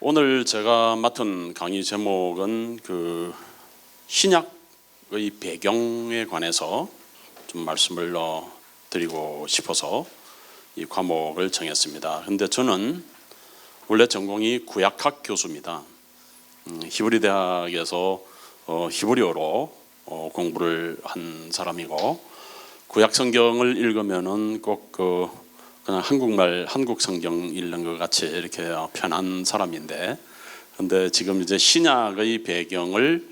오늘 제가 맡은 강의 제목은 신약의 배경에 관해서 좀 말씀을 드리고 싶어서 이 과목을 정했습니다. 근데 저는 원래 전공이 구약학 교수입니다. 히브리 대학에서 히브리어로 공부를 한 사람이고, 구약 성경을 읽으면은 꼭 그냥 한국말 한국 성경 읽는 것 같이 이렇게 편한 사람인데, 근데 지금 이제 신약의 배경을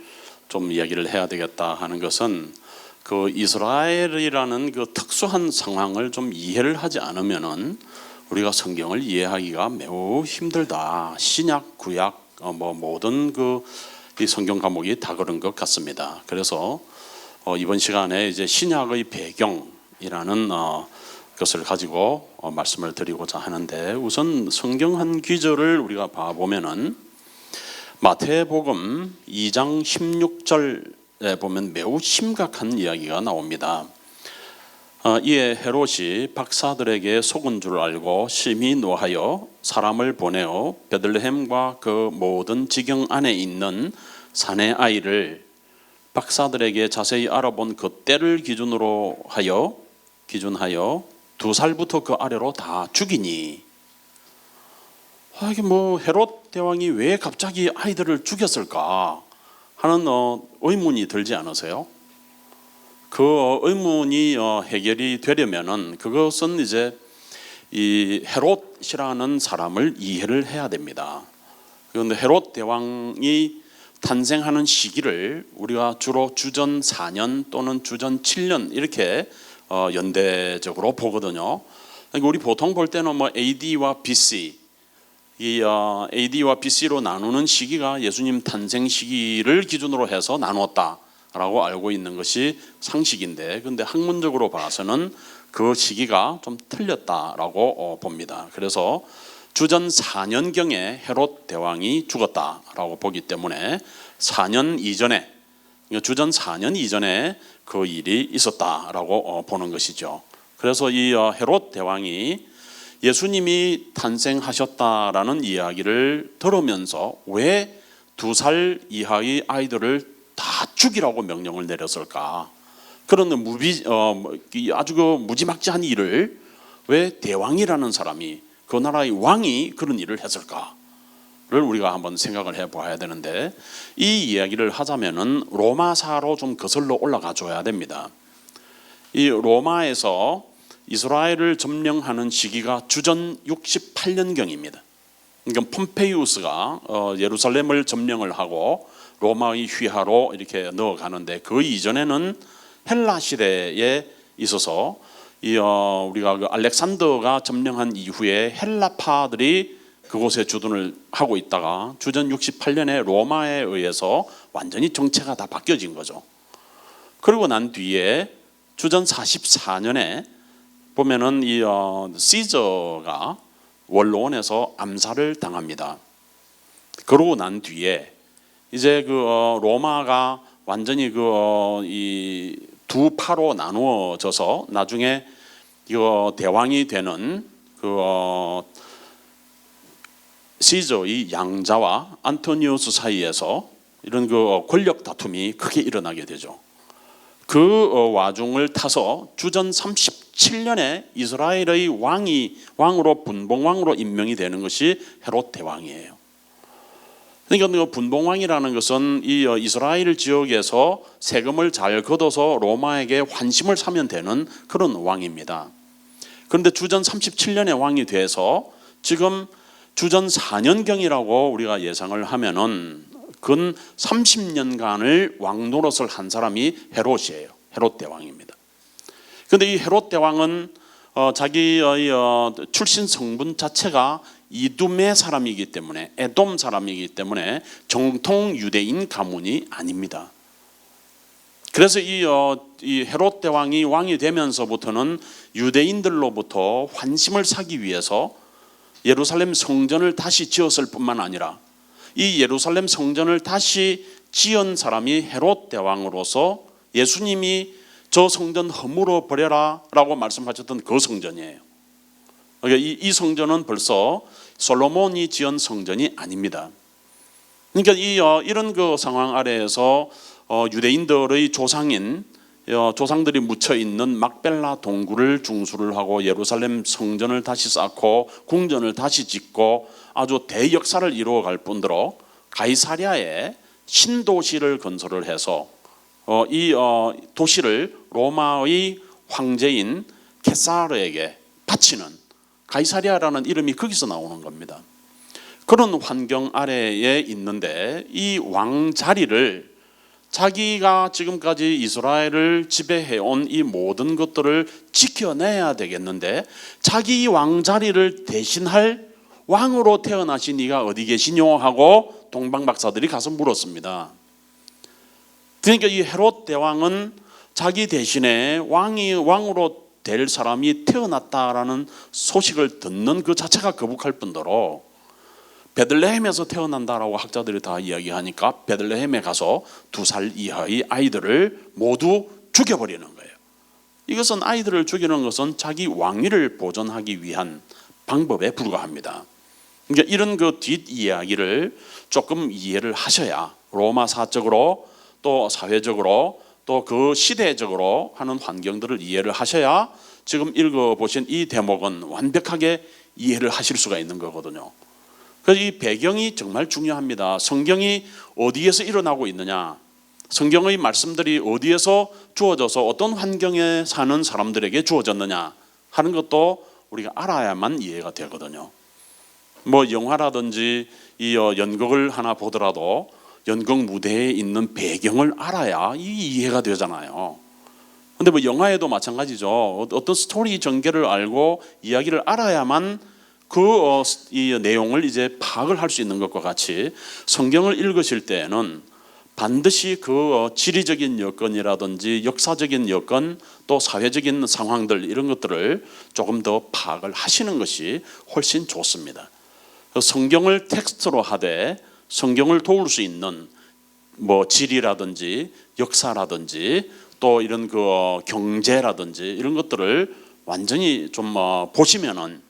좀 이야기를 해야 되겠다 하는 것은 이스라엘이라는 특수한 상황을 좀 이해를 하지 않으면은 우리가 성경을 이해하기가 매우 힘들다. 신약, 구약 모든 이 성경 과목이 다 그런 것 같습니다. 그래서 이번 시간에 이제 신약의 배경이라는 것을 가지고 말씀을 드리고자 하는데, 우선 성경 한 구절을 우리가 봐보면은 마태복음 2장 16절에 보면 매우 심각한 이야기가 나옵니다. 이에 헤롯이 박사들에게 속은 줄 알고 심히 노하여 사람을 보내어 베들레헴과 그 모든 지경 안에 있는 사내 아이를 박사들에게 자세히 알아본 그 때를 기준하여 2살부터 그 아래로 다 죽이니. 이게 헤롯 대왕이 왜 갑자기 아이들을 죽였을까 하는 의문이 들지 않으세요? 그 의문이 해결이 되려면은 그것은 이제 이 헤롯이라는 사람을 이해를 해야 됩니다. 그런데 헤롯 대왕이 탄생하는 시기를 우리가 주로 주전 4년 또는 주전 7년 이렇게 연대적으로 보거든요. 그러니까 우리 보통 볼 때는 AD와 BC, 이 AD와 BC로 나누는 시기가 예수님 탄생 시기를 기준으로 해서 나누었다라고 알고 있는 것이 상식인데, 근데 학문적으로 봐서는 그 시기가 좀 틀렸다라고 봅니다. 그래서 주전 4년경에 헤롯 대왕이 죽었다라고 보기 때문에 4년 이전에, 주전 4년 이전에 그 일이 있었다라고 보는 것이죠. 그래서 이 헤롯 대왕이 예수님이 탄생하셨다라는 이야기를 들으면서 왜 2살 이하의 아이들을 다 죽이라고 명령을 내렸을까? 그런 아주 무지막지한 일을 왜 대왕이라는 사람이, 그 나라의 왕이 그런 일을 했을까? 를 우리가 한번 생각을 해봐야 되는데, 이 이야기를 하자면은 로마사로 좀 거슬러 올라가 줘야 됩니다. 이 로마에서 이스라엘을 점령하는 시기가 주전 68년경입니다. 그러니까 폼페이우스가 예루살렘을 점령을 하고 로마의 휘하로 이렇게 넣어가는데, 그 이전에는 헬라 시대에 있어서 우리가 알렉산더가 점령한 이후에 헬라파들이 그곳에 주둔을 하고 있다가 주전 68년에 로마에 의해서 완전히 정체가 다 바뀌어진 거죠. 그리고 난 뒤에 주전 44년에 보면은 시저가 원로원에서 암살을 당합니다. 그러고 난 뒤에 이제 로마가 완전히 이 두 파로 나누어져서 나중에 대왕이 되는 시저의 양자와 안토니우스 사이에서 이런 권력 다툼이 크게 일어나게 되죠. 그 와중을 타서 주전 37년에 이스라엘의 왕으로 분봉왕으로 임명이 되는 것이 헤롯 대왕이에요. 그러니까 분봉왕이라는 것은 이 이스라엘 지역에서 세금을 잘 걷어서 로마에게 환심을 사면 되는 그런 왕입니다. 그런데 주전 37년에 왕이 돼서 지금 주전 4년경이라고 우리가 예상을 하면은 근 30년간을 왕 노릇을 한 사람이 헤롯이에요. 헤롯 대왕입니다. 그런데 이 헤롯 대왕은 자기의 출신 성분 자체가 이두메 사람이기 때문에, 에돔 사람이기 때문에 정통 유대인 가문이 아닙니다. 그래서 이 헤롯 대왕이 왕이 되면서부터는 유대인들로부터 환심을 사기 위해서 예루살렘 성전을 다시 지었을 뿐만 아니라 이 예루살렘 성전을 다시 지은 사람이 헤롯 대왕으로서 예수님이 저 성전 허물어 버려라 라고 말씀하셨던 그 성전이에요. 이 성전은 벌써 솔로몬이 지은 성전이 아닙니다. 그러니까 이런 그 상황 아래에서 유대인들의 조상들이 묻혀 있는 막벨라 동굴을 중수를 하고 예루살렘 성전을 다시 쌓고 궁전을 다시 짓고 아주 대역사를 이루어갈 뿐더러 가이사랴에 신도시를 건설을 해서 이 도시를 로마의 황제인 케사르에게 바치는, 가이사랴라는 이름이 거기서 나오는 겁니다. 그런 환경 아래에 있는데 이 왕 자리를, 자기가 지금까지 이스라엘을 지배해온 이 모든 것들을 지켜내야 되겠는데 자기 왕 자리를 대신할 왕으로 태어나신 이가 어디 계시뇨 하고 동방박사들이 가서 물었습니다. 그러니까 이 헤롯 대왕은 자기 대신에 왕으로 될 사람이 태어났다라는 소식을 듣는 그 자체가 거북할 뿐더러 베들레헴에서 태어난다라고 학자들이 다 이야기하니까 베들레헴에 가서 2살 이하의 아이들을 모두 죽여버리는 거예요. 이것은, 아이들을 죽이는 것은 자기 왕위를 보존하기 위한 방법에 불과합니다. 그러니까 이런 그 뒷이야기를 조금 이해를 하셔야 로마사적으로 또 사회적으로 또 그 시대적으로 하는 환경들을 이해를 하셔야 지금 읽어보신 이 대목은 완벽하게 이해를 하실 수가 있는 거거든요. 그래서 이 배경이 정말 중요합니다. 성경이 어디에서 일어나고 있느냐, 성경의 말씀들이 어디에서 주어져서 어떤 환경에 사는 사람들에게 주어졌느냐 하는 것도 우리가 알아야만 이해가 되거든요. 뭐 영화라든지 이 연극을 하나 보더라도 연극 무대에 있는 배경을 알아야 이해가 되잖아요. 근데 뭐 영화에도 마찬가지죠. 어떤 스토리 전개를 알고 이야기를 알아야만 이 내용을 이제 파악을 할 수 있는 것과 같이 성경을 읽으실 때에는 반드시 그 지리적인 여건이라든지 역사적인 여건 또 사회적인 상황들, 이런 것들을 조금 더 파악을 하시는 것이 훨씬 좋습니다. 성경을 텍스트로 하되 성경을 도울 수 있는 뭐 지리라든지 역사라든지 또 이런 그 경제라든지 이런 것들을 완전히 좀 보시면은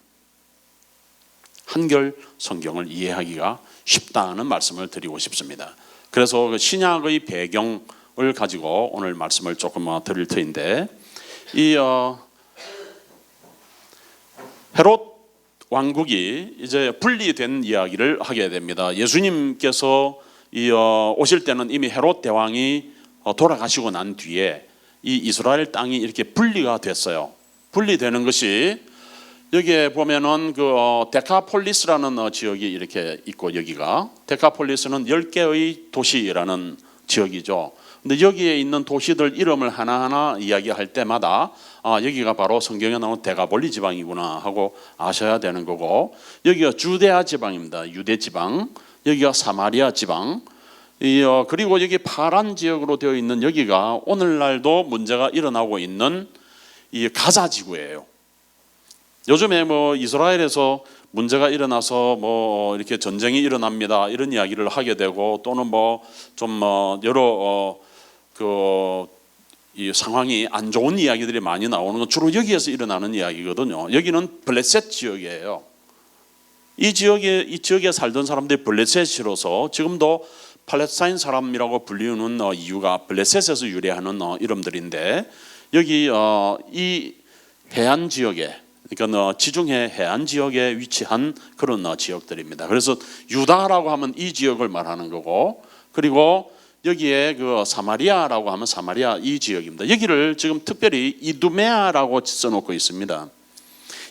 한결 성경을 이해하기가 쉽다는 말씀을 드리고 싶습니다. 그래서 그 신약의 배경을 가지고 오늘 말씀을 조금 드릴 터인데, 이 헤롯 왕국이 이제 분리된 이야기를 하게 됩니다. 예수님께서 오실 때는 이미 헤롯 대왕이 돌아가시고 난 뒤에 이 이스라엘 땅이 이렇게 분리가 됐어요. 분리되는 것이 여기에 보면은 그 데카폴리스라는 지역이 이렇게 있고, 여기가 데카폴리스는 10개의 도시라는 지역이죠. 근데 여기에 있는 도시들 이름을 하나하나 이야기할 때마다 여기가 바로 성경에 나오는 데가볼리 지방이구나 하고 아셔야 되는 거고, 여기가 주데아 지방입니다. 유대 지방. 여기가 사마리아 지방. 그리고 여기 파란 지역으로 되어 있는 여기가 오늘날도 문제가 일어나고 있는 이 가자 지구예요. 요즘에 뭐 이스라엘에서 문제가 일어나서 뭐 이렇게 전쟁이 일어납니다, 이런 이야기를 하게 되고, 또는 뭐 좀 여러 이 상황이 안 좋은 이야기들이 많이 나오는 건 주로 여기에서 일어나는 이야기거든요. 여기는 블레셋 지역이에요. 이 지역에 살던 사람들이 블레셋이로서 지금도 팔레스타인 사람이라고 불리는 이유가 블레셋에서 유래하는 이름들인데, 여기 이 해안 지역에, 그러니까 지중해 해안 지역에 위치한 그런 지역들입니다. 그래서 유다라고 하면 이 지역을 말하는 거고, 그리고 여기에 그 사마리아라고 하면 사마리아 이 지역입니다. 여기를 지금 특별히 이두메아라고 써놓고 있습니다.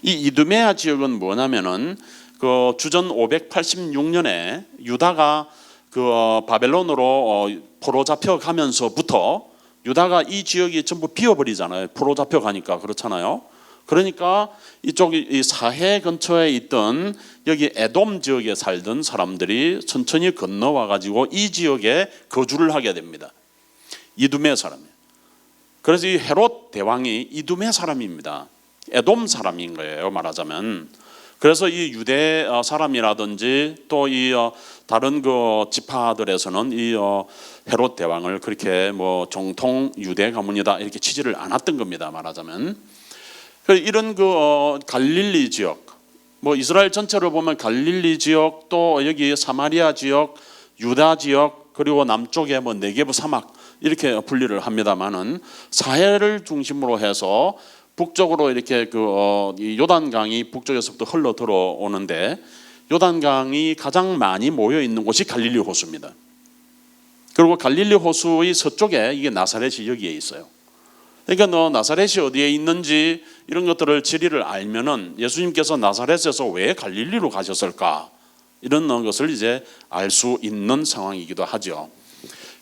이 이두메아 지역은 뭐냐면은 그 주전 586년에 유다가 그 바벨론으로 포로 잡혀가면서부터 유다가 이 지역이 전부 비워버리잖아요. 포로 잡혀가니까. 그렇잖아요. 그러니까 이쪽 이 사해 근처에 있던 여기 에돔 지역에 살던 사람들이 천천히 건너와 가지고 이 지역에 거주를 하게 됩니다. 이두메 사람이에요. 그래서 이 헤롯 대왕이 이두메 사람입니다. 에돔 사람인 거예요, 말하자면. 그래서 이 유대 사람이라든지 또 이 다른 그 지파들에서는 이 헤롯 대왕을 그렇게 뭐 정통 유대 가문이다 이렇게 치지를 않았던 겁니다, 말하자면. 이런 그 갈릴리 지역, 뭐 이스라엘 전체를 보면 갈릴리 지역, 또 여기 사마리아 지역, 유다 지역, 그리고 남쪽에 뭐 네게브 사막 이렇게 분리를 합니다만은 사해를 중심으로 해서 북쪽으로 이렇게 이 요단강이 북쪽에서부터 흘러 들어오는데, 요단강이 가장 많이 모여 있는 곳이 갈릴리 호수입니다. 그리고 갈릴리 호수의 서쪽에 이게 나사렛이 여기에 있어요. 그러니까 나사렛이 어디에 있는지 이런 것들을 지리를 알면은 예수님께서 나사렛에서 왜 갈릴리로 가셨을까, 이런 것을 이제 알 수 있는 상황이기도 하죠.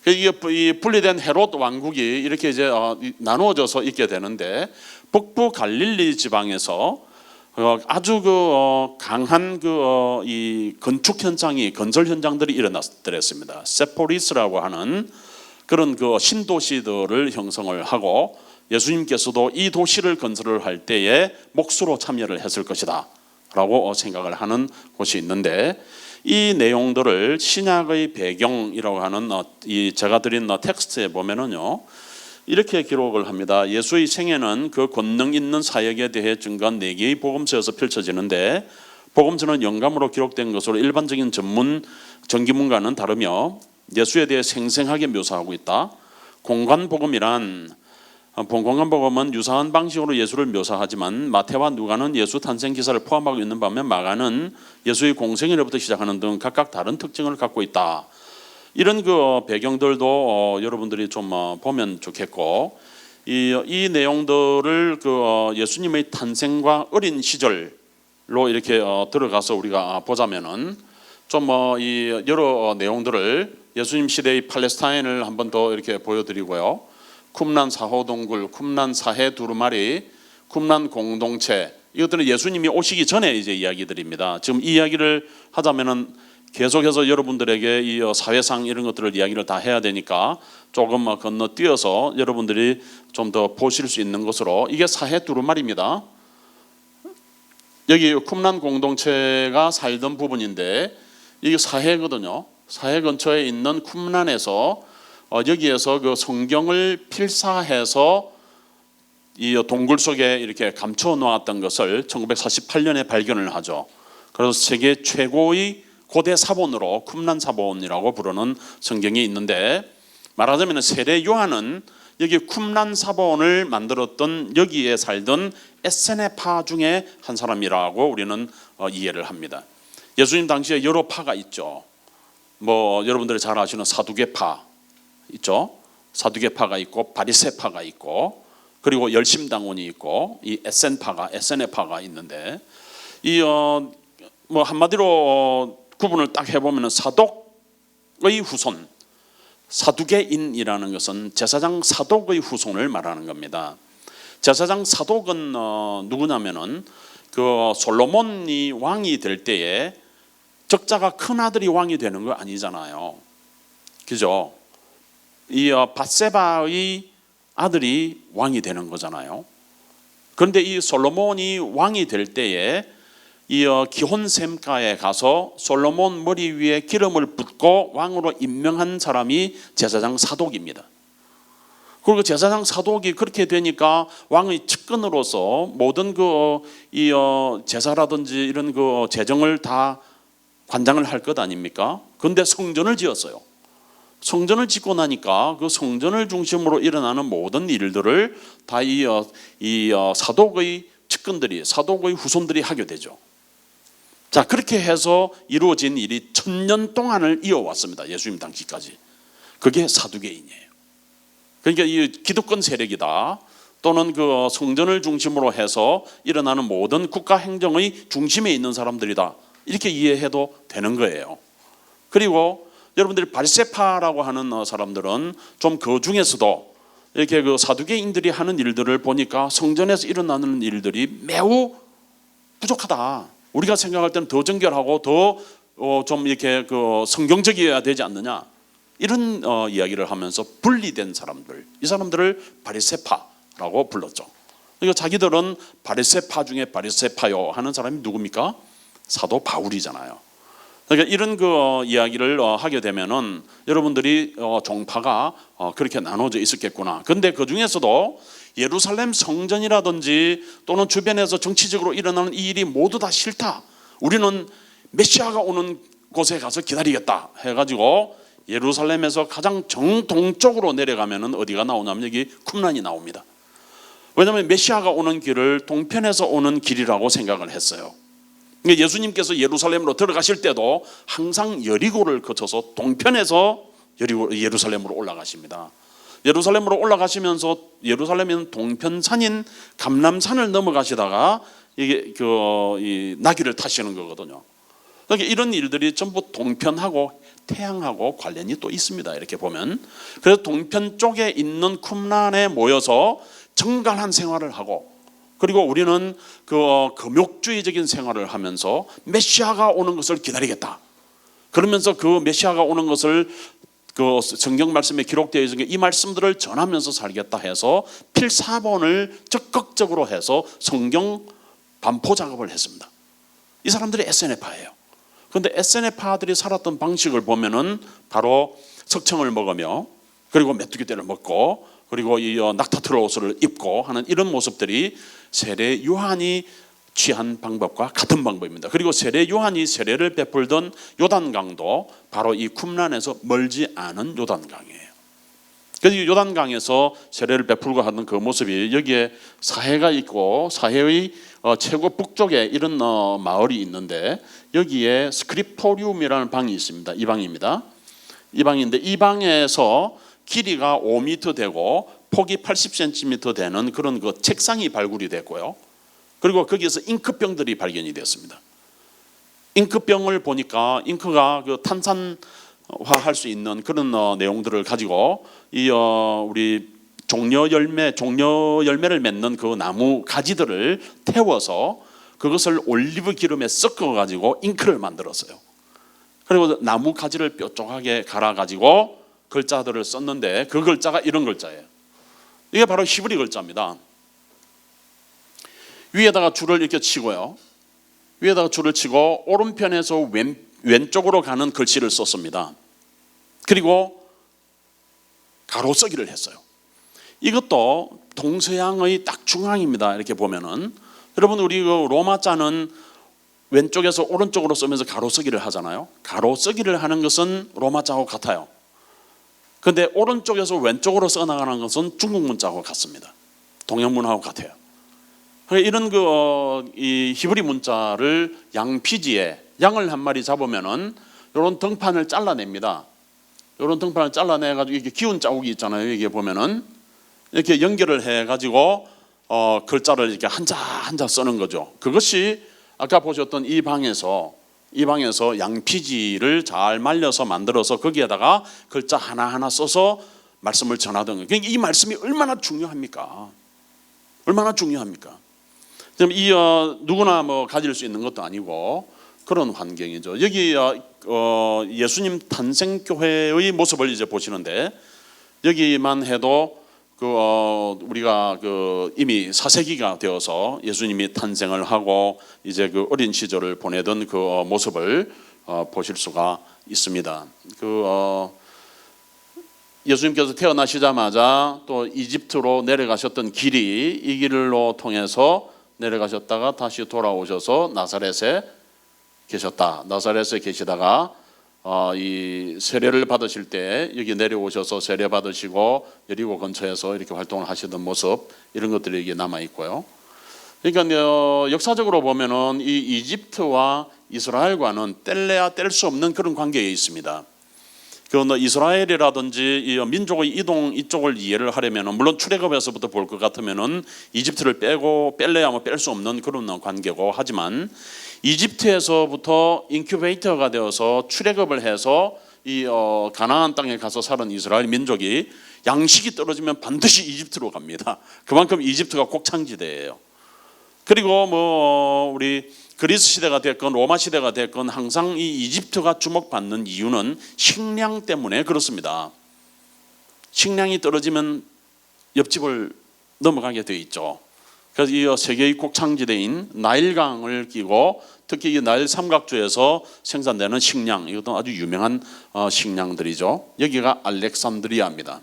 이게 분리된 헤롯 왕국이 이렇게 이제 나누어져서 있게 되는데, 북부 갈릴리 지방에서 아주 강한 이 건축 현장이, 건설 현장들이 일어났더랬습니다. 세포리스라고 하는 그런 신도시들을 형성을 하고, 예수님께서도 이 도시를 건설을 할 때에 몫으로 참여를 했을 것이다 라고 생각을 하는 곳이 있는데, 이 내용들을 신약의 배경이라고 하는 이 제가 드린 텍스트에 보면은요, 이렇게 기록을 합니다. 예수의 생애는 그 권능 있는 사역에 대해 증거한 4개의 복음서에서 펼쳐지는데, 복음서는 영감으로 기록된 것으로 일반적인 전기문과는 다르며 예수에 대해 생생하게 묘사하고 있다. 공간복음이란, 공간복음은 유사한 방식으로 예수를 묘사하지만 마태와 누가는 예수 탄생 기사를 포함하고 있는 반면 마가는 예수의 공생애로부터 시작하는 등 각각 다른 특징을 갖고 있다. 이런 배경들도 여러분들이 좀 보면 좋겠고, 이 내용들을 예수님의 탄생과 어린 시절로 이렇게 들어가서 우리가 보자면은 좀 이 여러 내용들을 예수님 시대의 팔레스타인을 한번 더 이렇게 보여드리고요. 쿰란 사호동굴, 쿰란 사해 두루마리, 쿰란 공동체, 이것들은 예수님이 오시기 전에 이제 이야기들입니다. 지금 이 이야기를 하자면은 계속해서 여러분들에게 이 사회상 이런 것들을 이야기를 다 해야 되니까 조금 건너뛰어서 여러분들이 좀 더 보실 수 있는 것으로, 이게 사해 두루마리입니다. 여기 쿰란 공동체가 살던 부분인데 이게 사해거든요. 사해 근처에 있는 쿰란에서 여기에서 성경을 필사해서 이 동굴 속에 이렇게 감춰 놓았던 것을 1948년에 발견을 하죠. 그래서 세계 최고의 고대 사본으로 쿰란 사본이라고 부르는 성경이 있는데, 말하자면 세례 요한은 여기 쿰란 사본을 만들었던 여기에 살던 에세네파 중에 한 사람이라고 우리는 이해를 합니다. 예수님 당시에 여러 파가 있죠. 뭐 여러분들이 잘 아시는 사두개파 있죠. 사두개파가 있고 바리새파가 있고, 그리고 열심당원이 있고, 이 에세네파가 있는데, 이 뭐 한마디로 구분을 딱 해보면 사독의 후손, 사두개인이라는 것은 제사장 사독의 후손을 말하는 겁니다. 제사장 사독은 누구냐면은 솔로몬이 왕이 될 때에 적자가 큰 아들이 왕이 되는 거 아니잖아요. 그죠? 이 밧세바의 아들이 왕이 되는 거잖아요. 그런데 이 솔로몬이 왕이 될 때에 이 기혼샘가에 가서 솔로몬 머리 위에 기름을 붓고 왕으로 임명한 사람이 제사장 사독입니다. 그리고 제사장 사독이 그렇게 되니까 왕의 측근으로서 모든 이 제사라든지 이런 재정을 다 관장을 할 것 아닙니까? 그런데 성전을 지었어요. 성전을 짓고 나니까 그 성전을 중심으로 일어나는 모든 일들을 다 이 사독의 측근들이, 사독의 후손들이 하게 되죠. 자, 그렇게 해서 이루어진 일이 1000년 동안을 이어왔습니다. 예수님 당시까지. 그게 사두개인이에요. 그러니까 이 기득권 세력이다, 또는 성전을 중심으로 해서 일어나는 모든 국가 행정의 중심에 있는 사람들이다, 이렇게 이해해도 되는 거예요. 그리고 여러분들이 바리새파라고 하는 사람들은 좀 그 중에서도 이렇게 사두개인들이 하는 일들을 보니까 성전에서 일어나는 일들이 매우 부족하다. 우리가 생각할 때는 더 정결하고 더 좀 이렇게 성경적이어야 되지 않느냐, 이런 이야기를 하면서 분리된 사람들, 이 사람들을 바리새파라고 불렀죠. 그러니까 자기들은 바리새파 중에 바리새파요 하는 사람이 누굽니까? 사도 바울이잖아요. 그러니까 이런 이야기를 하게 되면은 여러분들이 종파가 그렇게 나눠져 있었겠구나. 근데 그 중에서도 예루살렘 성전이라든지 또는 주변에서 정치적으로 일어나는 이 일이 모두 다 싫다. 우리는 메시아가 오는 곳에 가서 기다리겠다 해가지고 예루살렘에서 가장 정동쪽으로 내려가면은 어디가 나오냐면 여기 쿰란이 나옵니다. 왜냐하면 메시아가 오는 길을 동편에서 오는 길이라고 생각을 했어요. 예수님께서 예루살렘으로 들어가실 때도 항상 여리고를 거쳐서 동편에서 예루살렘으로 올라가십니다. 예루살렘으로 올라가시면서 예루살렘은 동편산인 감람산을 넘어가시다가 이게 이 나귀를 타시는 거거든요. 그러니까 이런 일들이 전부 동편하고 태양하고 관련이 또 있습니다. 이렇게 보면 그래서 동편 쪽에 있는 쿰란에 모여서 정갈한 생활을 하고, 그리고 우리는 금욕주의적인 생활을 하면서 메시아가 오는 것을 기다리겠다. 그러면서 그 메시아가 오는 것을 그 성경 말씀에 기록되어 있는 이 말씀들을 전하면서 살겠다 해서 필사본을 적극적으로 해서 성경 반포 작업을 했습니다. 이 사람들이 SNF파예요. 그런데 SNF파들이 살았던 방식을 보면은 바로 석청을 먹으며, 그리고 메뚜기 떼를 먹고, 그리고 이 낙타트롤 옷을 입고 하는 이런 모습들이 세례 요한이 취한 방법과 같은 방법입니다. 그리고 세례 요한이 세례를 베풀던 요단강도 바로 이 쿰란에서 멀지 않은 요단강이에요. 그래서 요단강에서 세례를 베풀고 하는 그 모습이, 여기에 사해가 있고 사해의 최고 북쪽에 이런 마을이 있는데 여기에 스크립토리움이라는 방이 있습니다. 이 방입니다. 이 방인데 이 방에서 길이가 5m 되고 폭이 80cm 되는 그런 그 책상이 발굴이 됐고요. 그리고 거기에서 잉크병들이 발견이 되었습니다. 잉크병을 보니까 잉크가 그 탄산화할 수 있는 그런 내용들을 가지고 이 우리 종려 열매를 맺는 그 나무 가지들을 태워서 그것을 올리브 기름에 섞어 가지고 잉크를 만들었어요. 그리고 나무 가지를 뾰족하게 갈아 가지고 글자들을 썼는데 그 글자가 이런 글자예요. 이게 바로 히브리 글자입니다. 위에다가 줄을 이렇게 치고요. 위에다가 줄을 치고 오른편에서 왼쪽으로 가는 글씨를 썼습니다. 그리고 가로쓰기를 했어요. 이것도 동서양의 딱 중앙입니다. 이렇게 보면은 여러분, 우리 그 로마자는 왼쪽에서 오른쪽으로 쓰면서 가로쓰기를 하잖아요. 가로쓰기를 하는 것은 로마자하고 같아요. 그런데 오른쪽에서 왼쪽으로 써나가는 것은 중국 문자하고 같습니다. 동양문하고 같아요. 이런 이 히브리 문자를 양피지에 양을 한 마리 잡으면은 이런 등판을 잘라냅니다. 이런 등판을 잘라내가지고 이렇게 기운 자국이 있잖아요. 이게 보면은 이렇게 연결을 해가지고 글자를 이렇게 한자 한자 쓰는 거죠. 그것이 아까 보셨던 이 방에서 양피지를 잘 말려서 만들어서 거기에다가 글자 하나하나 써서 말씀을 전하던 거예요. 그러니까 이 말씀이 얼마나 중요합니까? 얼마나 중요합니까? 이 누구나 뭐 가질 수 있는 것도 아니고 그런 환경이죠. 여기 예수님 탄생교회의 모습을 이제 보시는데 여기만 해도 우리가 이미 4세기가 되어서 예수님이 탄생을 하고 이제 그 어린 시절을 보내던 그 모습을 보실 수가 있습니다. 예수님께서 태어나시자마자 또 이집트로 내려가셨던 길이 이 길로 통해서 내려가셨다가 다시 돌아오셔서 나사렛에 계셨다. 나사렛에 계시다가 이 세례를 받으실 때 여기 내려오셔서 세례 받으시고 여리고 근처에서 이렇게 활동을 하시던 모습, 이런 것들이 여기 남아 있고요. 그러니까 역사적으로 보면은 이 이집트와 이스라엘과는 뗄래야 뗄 수 없는 그런 관계에 있습니다. 이스라엘이라든지 이 민족의 이동 이쪽을 이해를 하려면, 물론 출애굽에서부터 볼 것 같으면은 이집트를 뺄래야 뺄 수 없는 그런 관계고, 하지만 이집트에서부터 인큐베이터가 되어서 출애굽을 해서 이 가나안 땅에 가서 사는 이스라엘 민족이 양식이 떨어지면 반드시 이집트로 갑니다. 그만큼 이집트가 곡창지대예요. 그리고 우리 그리스 시대가 됐건 로마 시대가 됐건 항상 이 이집트가 주목받는 이유는 식량 때문에 그렇습니다. 식량이 떨어지면 옆집을 넘어가게 돼 있죠. 그래서 이 세계의 곡창지대인 나일강을 끼고 특히 이 나일 삼각주에서 생산되는 식량, 이것도 아주 유명한 식량들이죠. 여기가 알렉산드리아입니다.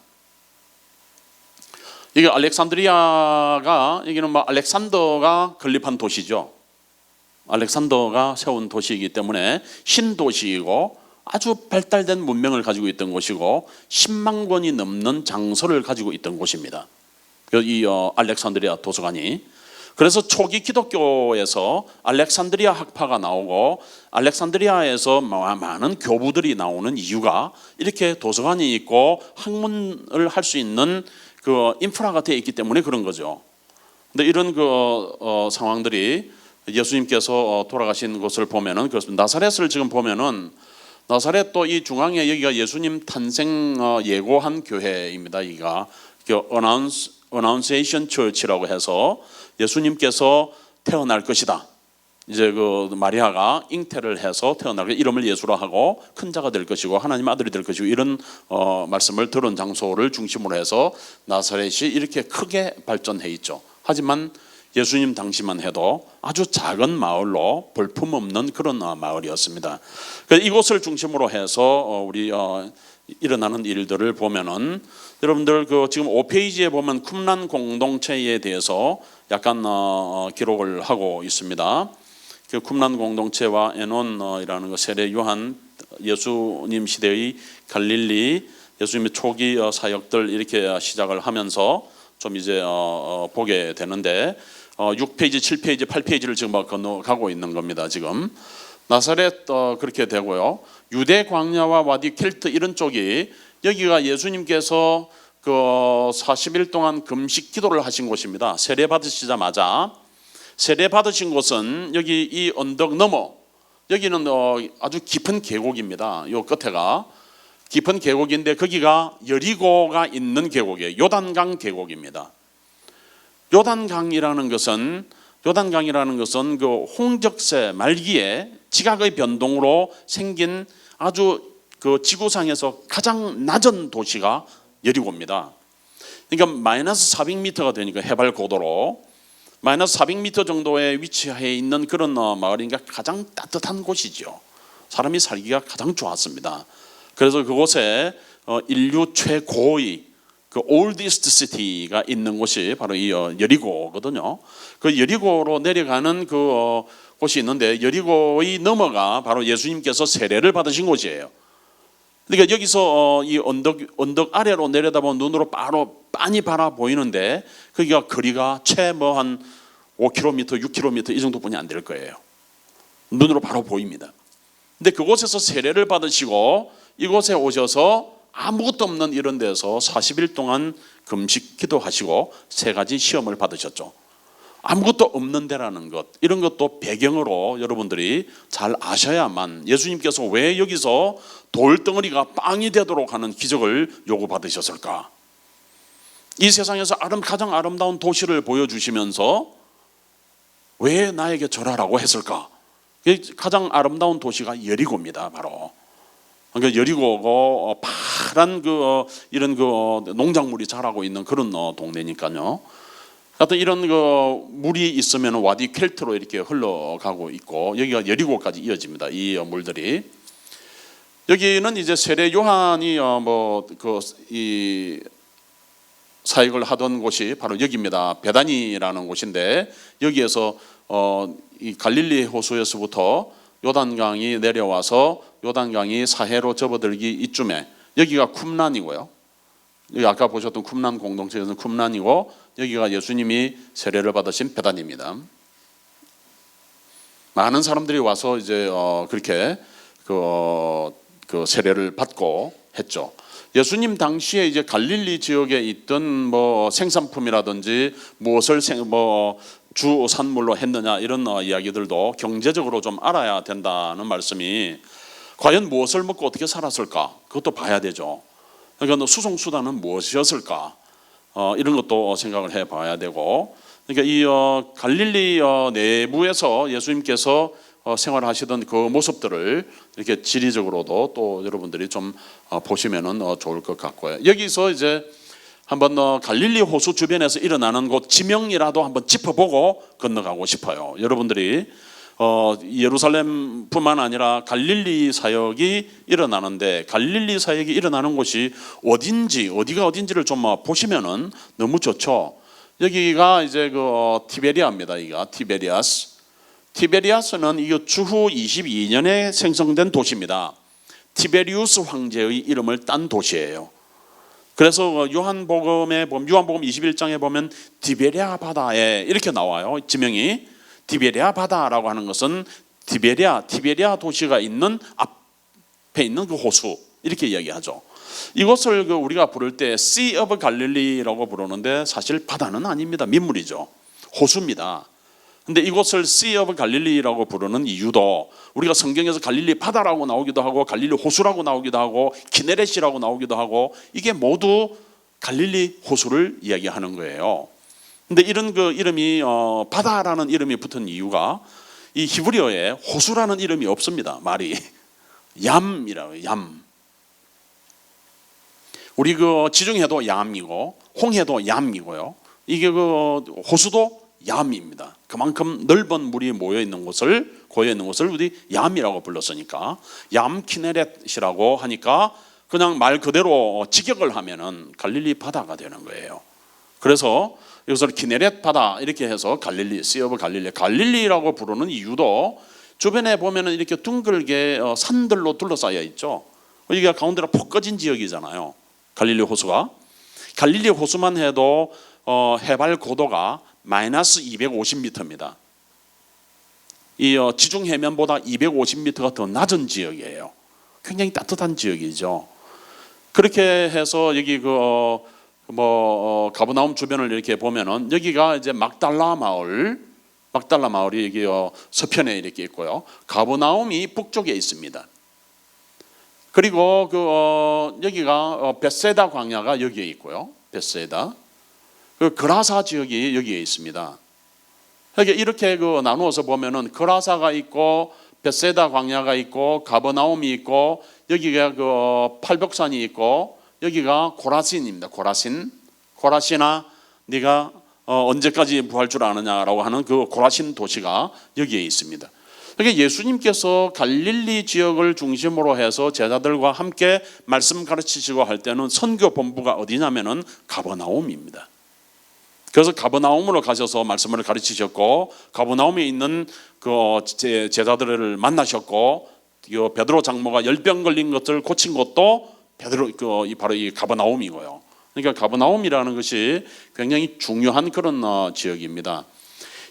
이게 알렉산드리아가 여기는 뭐 알렉산더가 건립한 도시죠. 알렉산더가 세운 도시이기 때문에 신도시이고 아주 발달된 문명을 가지고 있던 곳이고 10만 권이 넘는 장소를 가지고 있던 곳입니다. 이 알렉산드리아 도서관이. 그래서 초기 기독교에서 알렉산드리아 학파가 나오고 알렉산드리아에서 많은 교부들이 나오는 이유가 이렇게 도서관이 있고 학문을 할 수 있는 그 인프라가 되어 있기 때문에 그런 거죠. 근데 이런 상황들이 예수님께서 돌아가신 곳을 보면은 그렇습니다. 나사렛을 지금 보면은 나사렛 또 이 중앙에 여기가 예수님 탄생 예고한 교회입니다. 여기가 어나운세이션 처치라고 해서 예수님께서 태어날 것이다. 이제 그 마리아가 잉태를 해서 태어날 것, 이름을 예수라 하고 큰 자가 될 것이고 하나님 아들이 될 것이고 이런 말씀을 들은 장소를 중심으로 해서 나사렛이 이렇게 크게 발전해 있죠. 하지만 예수님 당시만 해도 아주 작은 마을로 볼품없는 그런 마을이었습니다. 이곳을 중심으로 해서 우리 일어나는 일들을 보면은 여러분들 그 지금 5페이지에 보면 쿰란 공동체에 대해서 약간 기록을 하고 있습니다. 그 쿰란 공동체와 에논이라는 거 세례 요한, 예수님 시대의 갈릴리, 예수님의 초기 사역들 이렇게 시작을 하면서 좀 이제 보게 되는데 6페이지, 7페이지, 8페이지를 지금 건너가고 있는 겁니다. 지금 나사렛 그렇게 되고요. 유대 광야와 와디 켈트 이런 쪽이 여기가 예수님께서 그 40일 동안 금식 기도를 하신 곳입니다. 세례 받으시자마자 세례 받으신 곳은 여기 이 언덕 너머, 여기는 아주 깊은 계곡입니다. 요 끝에가 깊은 계곡인데 거기가 여리고가 있는 계곡이에요. 요단강 계곡입니다. 요단강이라는 것은 그 홍적세 말기에 지각의 변동으로 생긴 아주 그 지구상에서 가장 낮은 도시가 여리고입니다. 그러니까 마이너스 400m가 되니까 해발 고도로 마이너스 400m 정도에 위치해 있는 그런 마을이니까 가장 따뜻한 곳이죠. 사람이 살기가 가장 좋았습니다. 그래서 그곳에 인류 최고의 그 oldest city가 있는 곳이 바로 이 여리고거든요. 그 여리고로 내려가는 그 곳이 있는데 여리고의 너머가 바로 예수님께서 세례를 받으신 곳이에요. 그러니까 여기서 이 언덕 아래로 내려다보면 눈으로 바로 빤히 바라 보이는데 거기가 거리가 채 뭐 한 5km, 6km 이 정도뿐이 안 될 거예요. 눈으로 바로 보입니다. 근데 그곳에서 세례를 받으시고 이곳에 오셔서 아무것도 없는 이런 데서 40일 동안 금식 기도하시고 3가지 시험을 받으셨죠. 아무것도 없는 데라는 것, 이런 것도 배경으로 여러분들이 잘 아셔야만 예수님께서 왜 여기서 돌덩어리가 빵이 되도록 하는 기적을 요구받으셨을까? 이 세상에서 가장 아름다운 도시를 보여주시면서 왜 나에게 절하라고 했을까? 가장 아름다운 도시가 여리고입니다. 바로 그러니까 여리고고 파란 이런 농작물이 자라고 있는 그런 동네니까요. 하여튼 이런 물이 있으면 와디 켈트로 이렇게 흘러가고 있고 여기가 여리고까지 이어집니다. 이 물들이. 여기는 이제 세례 요한이 이 사역을 하던 곳이 바로 여기입니다. 베다니라는 곳인데 여기에서 이 갈릴리 호수에서부터 요단강이 내려와서 요단강이 사해로 접어들기 이쯤에 여기가 쿰란이고요. 여기 아까 보셨던 쿰란 공동체에서는 쿰란이고 여기가 예수님이 세례를 받으신 베다니입니다. 많은 사람들이 와서 이제 그렇게 그 세례를 받고 했죠. 예수님 당시에 이제 갈릴리 지역에 있던 생산품이라든지 무엇을 주 산물로 했느냐 이런 이야기들도 경제적으로 좀 알아야 된다는 말씀이 과연 무엇을 먹고 어떻게 살았을까 그것도 봐야 되죠. 그러니까 수송수단은 무엇이었을까 이런 것도 생각을 해봐야 되고 그러니까 이 갈릴리 내부에서 예수님께서 생활하시던 그 모습들을 이렇게 지리적으로도 또 여러분들이 좀 보시면은 좋을 것 같고요. 여기서 이제 한번 갈릴리 호수 주변에서 일어나는 곳 지명이라도 한번 짚어보고 건너가고 싶어요. 여러분들이 예루살렘뿐만 아니라 갈릴리 사역이 일어나는데 갈릴리 사역이 일어나는 곳이 어디가 어딘지를 좀 보시면은 너무 좋죠. 여기가 이제 그 티베리아입니다. 이가 티베리아스는 이거 주후 22년에 생성된 도시입니다. 티베리우스 황제의 이름을 딴 도시예요. 그래서 요한복음 21장에 보면 티베리아 바다에 이렇게 나와요. 지명이 티베리아 바다라고 하는 것은 티베리아 도시가 있는 앞에 있는 그 호수 이렇게 이야기하죠. 이곳을 우리가 부를 때 Sea of Galilee라고 부르는데 사실 바다는 아닙니다. 민물이죠. 호수입니다. 근데 이곳을 Sea of Galilee라고 부르는 이유도 우리가 성경에서 갈릴리 바다라고 나오기도 하고 갈릴리 호수라고 나오기도 하고 기네렛이라고 나오기도 하고 이게 모두 갈릴리 호수를 이야기하는 거예요. 근데 이런 그 이름이 바다라는 이름이 붙은 이유가 이 히브리어에 호수라는 이름이 없습니다. 말이 얌이라고 얌. 우리 그 지중해도 얌이고 홍해도 얌이고요. 이게 그 호수도 얌입니다. 그만큼 넓은 물이 고여 있는 곳을 우리 얌이라고 불렀으니까 얌 키네렛이라고 하니까 그냥 말 그대로 직역을 하면은 갈릴리 바다가 되는 거예요. 그래서 이것을 키네렛 바다 이렇게 해서 갈릴리, Sea of Galilee, 갈릴리라고 부르는 이유도 주변에 보면은 이렇게 둥글게 산들로 둘러싸여 있죠. 여기가 가운데로 폭 꺼진 지역이잖아요. 갈릴리 호수가. 갈릴리 호수만 해도 해발 고도가 마이너스 250m입니다. 이 지중 해면보다 250m가 더 낮은 지역이에요. 굉장히 따뜻한 지역이죠. 그렇게 해서 여기 가버나움 주변을 이렇게 보면은 여기가 이제 막달라 마을이 여기 서편에 이렇게 있고요. 가버나움이 북쪽에 있습니다. 그리고 여기가 벳세다 광야가 여기에 있고요. 벳세다. 그라사 지역이 여기에 있습니다. 이렇게 나누어서 보면은 그라사가 있고 벳세다 광야가 있고 가버나움이 있고 여기가 팔복산이 있고 여기가 고라신입니다. 고라신아 네가 언제까지 부할 줄 아느냐라고 하는 그 고라신 도시가 여기에 있습니다. 그러니까 예수님께서 갈릴리 지역을 중심으로 해서 제자들과 함께 말씀 가르치시고 할 때는 선교 본부가 어디냐면은 가버나움입니다. 그래서 가버나움으로 가셔서 말씀을 가르치셨고 가버나움에 있는 그 제자들을 만나셨고 베드로 장모가 열병 걸린 것을 고친 것도 바로 이 가버나움이고요. 그러니까 가버나움이라는 것이 굉장히 중요한 그런 지역입니다.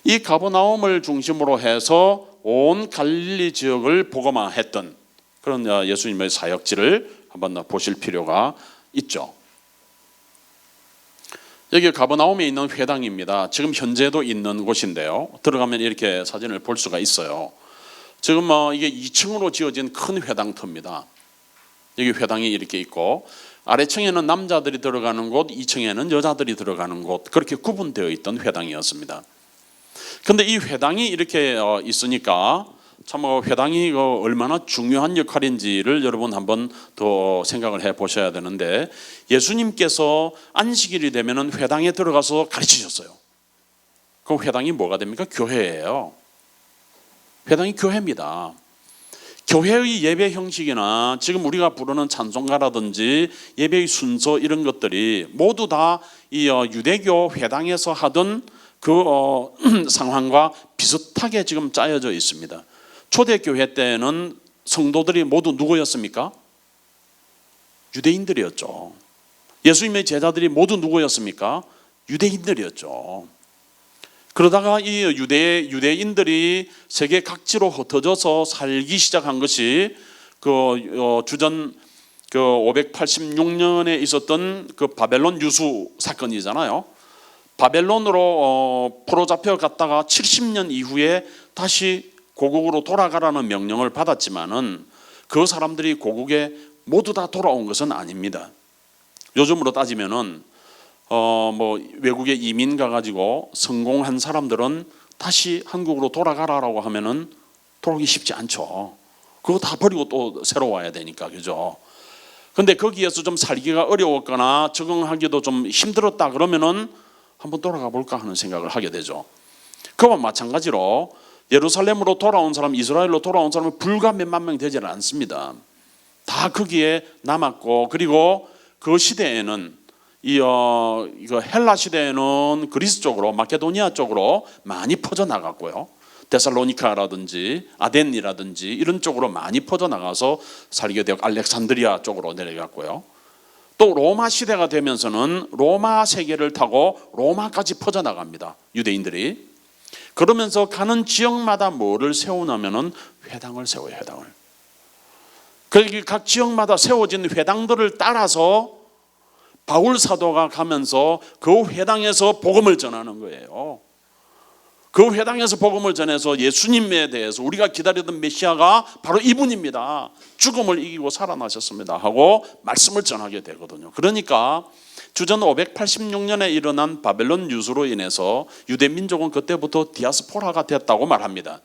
이 가버나움을 중심으로 해서 온 갈릴리 지역을 복음화했던 그런 예수님의 사역지를 한번 보실 필요가 있죠. 여기 가버나움에 있는 회당입니다. 지금 현재도 있는 곳인데요. 들어가면 이렇게 사진을 볼 수가 있어요. 지금 이게 2층으로 지어진 큰 회당터입니다. 여기 회당이 이렇게 있고 아래층에는 남자들이 들어가는 곳, 2층에는 여자들이 들어가는 곳 그렇게 구분되어 있던 회당이었습니다. 그런데 이 회당이 이렇게 있으니까 참 회당이 얼마나 중요한 역할인지를 여러분 한번 더 생각을 해 보셔야 되는데 예수님께서 안식일이 되면은 회당에 들어가서 가르치셨어요. 그 회당이 뭐가 됩니까? 교회예요. 회당이 교회입니다. 교회의 예배 형식이나 지금 우리가 부르는 찬송가라든지 예배의 순서 이런 것들이 모두 다 이 유대교 회당에서 하던 그 상황과 비슷하게 지금 짜여져 있습니다. 초대교회 때는 성도들이 모두 누구였습니까? 유대인들이었죠. 예수님의 제자들이 모두 누구였습니까? 유대인들이었죠. 그러다가 이 유대인들이 세계 각지로 흩어져서 살기 시작한 것이 주전 586년에 있었던 그 바벨론 유수 사건이잖아요. 바벨론으로 포로잡혀 갔다가 70년 이후에 다시 고국으로 돌아가라는 명령을 받았지만은 그 사람들이 고국에 모두 다 돌아온 것은 아닙니다. 요즘으로 따지면은 외국에 이민 가가지고 성공한 사람들은 다시 한국으로 돌아가라라고 하면은 돌아오기 쉽지 않죠. 그거 다 버리고 또 새로 와야 되니까, 그죠? 근데 거기에서 좀 살기가 어려웠거나 적응하기도 좀 힘들었다 그러면은 한번 돌아가 볼까 하는 생각을 하게 되죠. 그와 마찬가지로 예루살렘으로 돌아온 사람, 이스라엘로 돌아온 사람은 불과 몇만 명 되지는 않습니다. 다 거기에 남았고, 그리고 그 시대에는 이거 헬라 시대에는 그리스 쪽으로, 마케도니아 쪽으로 많이 퍼져 나갔고요. 데살로니카라든지 아덴이라든지 이런 쪽으로 많이 퍼져 나가서 살게 되고, 알렉산드리아 쪽으로 내려갔고요. 또 로마 시대가 되면서는 로마 세계를 타고 로마까지 퍼져 나갑니다, 유대인들이. 그러면서 가는 지역마다 뭐를 세우냐면은 회당을 세워요, 회당을. 그러니까 각 지역마다 세워진 회당들을 따라서 바울 사도가 가면서 그 회당에서 복음을 전하는 거예요. 그 회당에서 복음을 전해서 예수님에 대해서 우리가 기다리던 메시아가 바로 이분입니다, 죽음을 이기고 살아나셨습니다 하고 말씀을 전하게 되거든요. 그러니까 주전 586년에 일어난 바벨론 유수로 인해서 유대 민족은 그때부터 디아스포라가 됐다고 말합니다.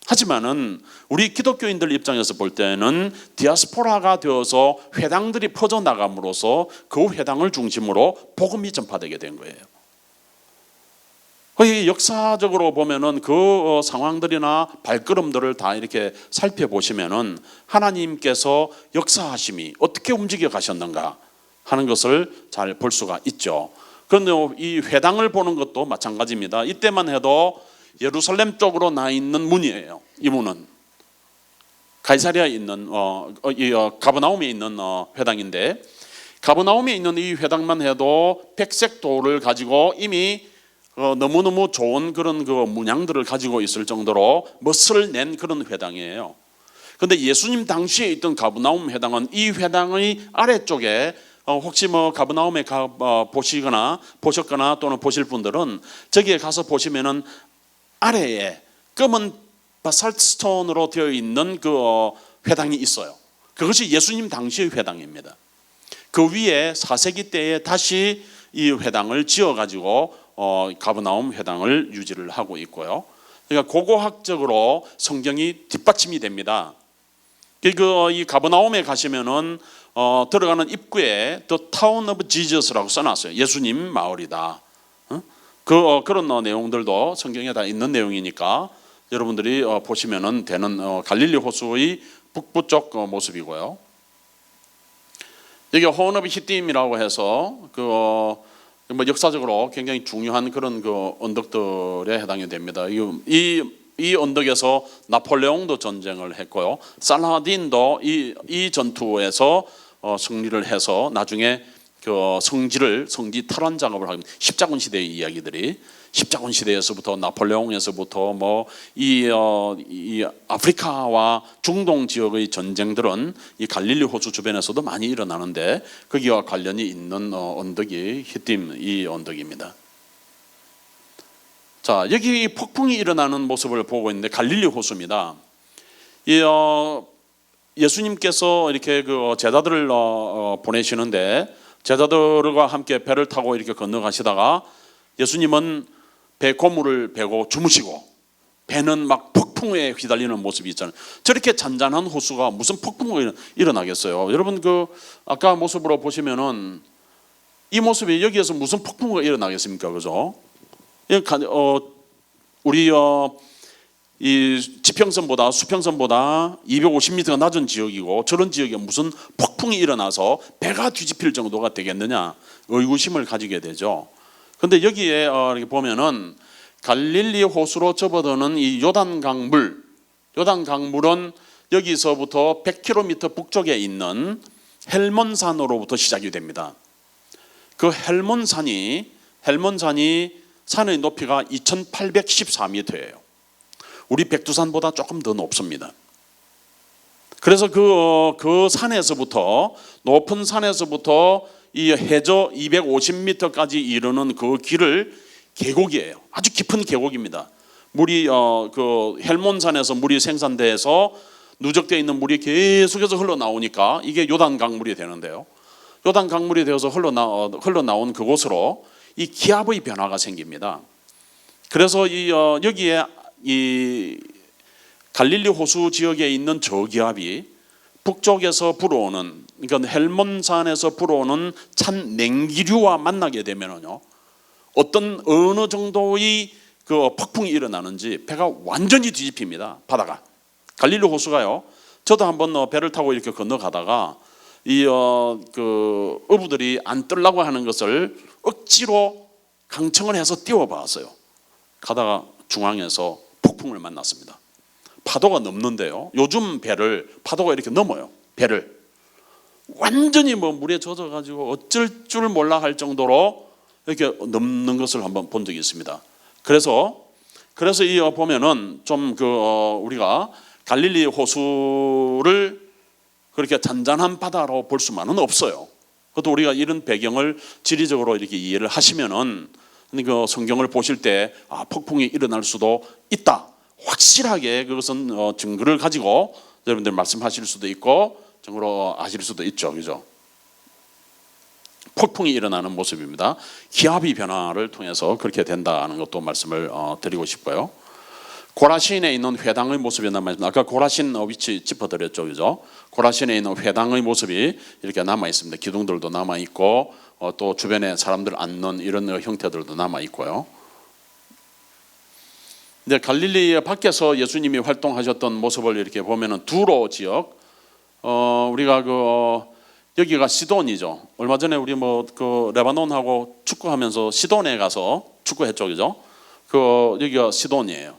하지만은 우리 기독교인들 입장에서 볼 때는 디아스포라가 되어서 회당들이 퍼져나감으로써 그 회당을 중심으로 복음이 전파되게 된 거예요. 역사적으로 보면은 그 상황들이나 발걸음들을 다 이렇게 살펴보시면은 하나님께서 역사하심이 어떻게 움직여 가셨는가 하는 것을 잘 볼 수가 있죠. 그런데 이 회당을 보는 것도 마찬가지입니다. 이때만 해도 예루살렘 쪽으로 나 있는 문이에요. 이 문은 가이사랴에 있는 가버나움에 있는 회당인데, 가버나움에 있는 이 회당만 해도 백색 돌을 가지고 이미 너무너무 좋은 그런 그 문양들을 가지고 있을 정도로 멋을 낸 그런 회당이에요. 그런데 예수님 당시에 있던 가버나움 회당은 이 회당의 아래쪽에 혹시 뭐 가버나움에 보셨거나 또는 보실 분들은 저기에 가서 보시면은 아래에 검은 바살트 스톤으로 되어 있는 그 회당이 있어요. 그것이 예수님 당시의 회당입니다. 그 위에 4세기 때에 다시 이 회당을 지어가지고 가버나움 회당을 유지를 하고 있고요. 그러니까 고고학적으로 성경이 뒷받침이 됩니다. 이 가버나움에 가시면은 들어가는 입구에 The Town of Jesus라고 써놨어요. 예수님 마을이다. 그런 내용들도 성경에 다 있는 내용이니까 여러분들이 보시면은 되는 갈릴리 호수의 북부 쪽 모습이고요. 여기 호은 오브 히딤이라고 해서 뭐 역사적으로 굉장히 중요한 그런 그 언덕들에 해당이 됩니다. 이 언덕에서 나폴레옹도 전쟁을 했고요. 살라딘도 이 전투에서 승리를 해서 나중에 그 성지 탈환 작업을 하고, 십자군 시대의 이야기들이, 십자군 시대에서부터 나폴레옹에서부터 뭐 이 아프리카와 중동 지역의 전쟁들은 이 갈릴리 호수 주변에서도 많이 일어나는데 거기와 관련이 있는 언덕이 히딤 이 언덕입니다. 자, 여기 폭풍이 일어나는 모습을 보고 있는데 갈릴리 호수입니다. 예수님께서 이렇게 그 제자들을 보내시는데 제자들과 함께 배를 타고 이렇게 건너가시다가 예수님은 배 고물을 베고 주무시고 배는 막 폭풍에 휘달리는 모습이 있잖아요. 저렇게 잔잔한 호수가 무슨 폭풍이 일어나겠어요? 여러분 그 아까 모습으로 보시면은 이 모습이 여기에서 무슨 폭풍이 일어나겠습니까? 그죠? 우리 이 지평선보다 수평선보다 250m가 낮은 지역이고 저런 지역에 무슨 폭풍이 일어나서 배가 뒤집힐 정도가 되겠느냐 의구심을 가지게 되죠. 그런데 여기에 이렇게 보면은 갈릴리 호수로 접어드는 이 요단강물은 여기서부터 100km 북쪽에 있는 헬몬산으로부터 시작이 됩니다. 그 헬몬산이 산의 높이가 2814m예요. 우리 백두산보다 조금 더 높습니다. 그래서 그 산에서부터, 높은 산에서부터 이 해저 250m까지 이르는 그 길을 계곡이에요. 아주 깊은 계곡입니다. 물이 그 헬몬산에서 물이 생산돼서 누적되어 있는 물이 계속해서 흘러나오니까 이게 요단 강물이 되는데요. 요단 강물이 되어서 흘러나온 그곳으로 이 기압의 변화가 생깁니다. 그래서 여기에 이 갈릴리 호수 지역에 있는 저기압이 북쪽에서 불어오는, 그러니까 헬몬산에서 불어오는 찬 냉기류와 만나게 되면은요, 어느 정도의 그 폭풍이 일어나는지 배가 완전히 뒤집힙니다. 바다가. 갈릴리 호수가요. 저도 한번 배를 타고 이렇게 건너가다가 그 어부들이 안 뜨려고 하는 것을 억지로 강청을 해서 띄워봤어요. 가다가 중앙에서 폭풍을 만났습니다. 파도가 넘는데요. 요즘 배를 파도가 이렇게 넘어요. 배를 완전히 물에 젖어가지고 어쩔 줄 몰라 할 정도로 이렇게 넘는 것을 한번 본 적이 있습니다. 그래서 이 보면은 좀 우리가 갈릴리 호수를 그렇게 잔잔한 바다로 볼 수만은 없어요. 그것도 우리가 이런 배경을 지리적으로 이렇게 이해를 하시면은 그 성경을 보실 때 폭풍이 일어날 수도 있다. 확실하게 그것은 증거를 가지고 여러분들 말씀하실 수도 있고 증거로 아실 수도 있죠, 그죠? 폭풍이 일어나는 모습입니다. 기압의 변화를 통해서 그렇게 된다는 것도 말씀을 드리고 싶고요. 고라신에 있는 회당의 모습이 남아있습니다. 아까 고라신 위치 짚어드렸죠, 그죠? 고라신에 있는 회당의 모습이 이렇게 남아있습니다. 기둥들도 남아있고 또 주변에 사람들 앉는 이런 형태들도 남아있고요. 근데 갈릴리 밖에서 예수님이 활동하셨던 모습을 이렇게 보면은 두로 지역, 우리가 여기가 시돈이죠. 얼마 전에 우리 레바논하고 축구하면서 시돈에 가서 축구했죠, 그죠? 여기가 시돈이에요.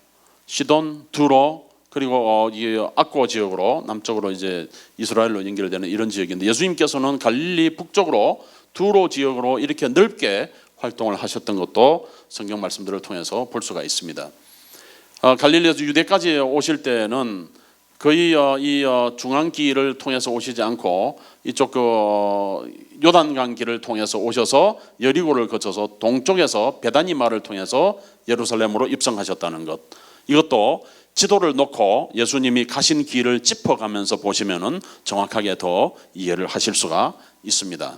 시돈, 두로, 그리고 이 악고 지역으로 남쪽으로 이제 이스라엘로 연결되는 이런 지역인데 예수님께서는 갈릴리 북쪽으로 두로 지역으로 이렇게 넓게 활동을 하셨던 것도 성경 말씀들을 통해서 볼 수가 있습니다. 갈릴리에서 유대까지 오실 때는 거의 이 중앙길을 통해서 오시지 않고 이쪽 요단강 길을 통해서 오셔서 여리고를 거쳐서 동쪽에서 베다니 마을을 통해서 예루살렘으로 입성하셨다는 것. 이것도 지도를 놓고 예수님이 가신 길을 짚어가면서 보시면은 정확하게 더 이해를 하실 수가 있습니다.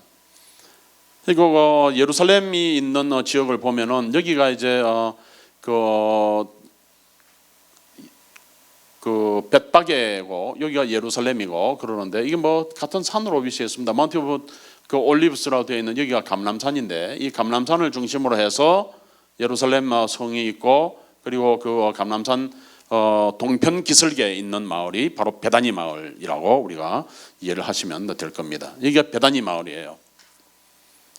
그리고 예루살렘이 있는 지역을 보면은 여기가 이제 벳바게고 여기가 예루살렘이고 그러는데 이게 같은 산으로 위치해 있습니다. 마운트 오브 올리브스라고 되어 있는 여기가 감람산인데 이 감람산을 중심으로 해서 예루살렘 성이 있고 그리고 감람산 동편 기슭에 있는 마을이 바로 베다니 마을이라고 우리가 이해를 하시면 될 겁니다. 여기가 베다니 마을이에요.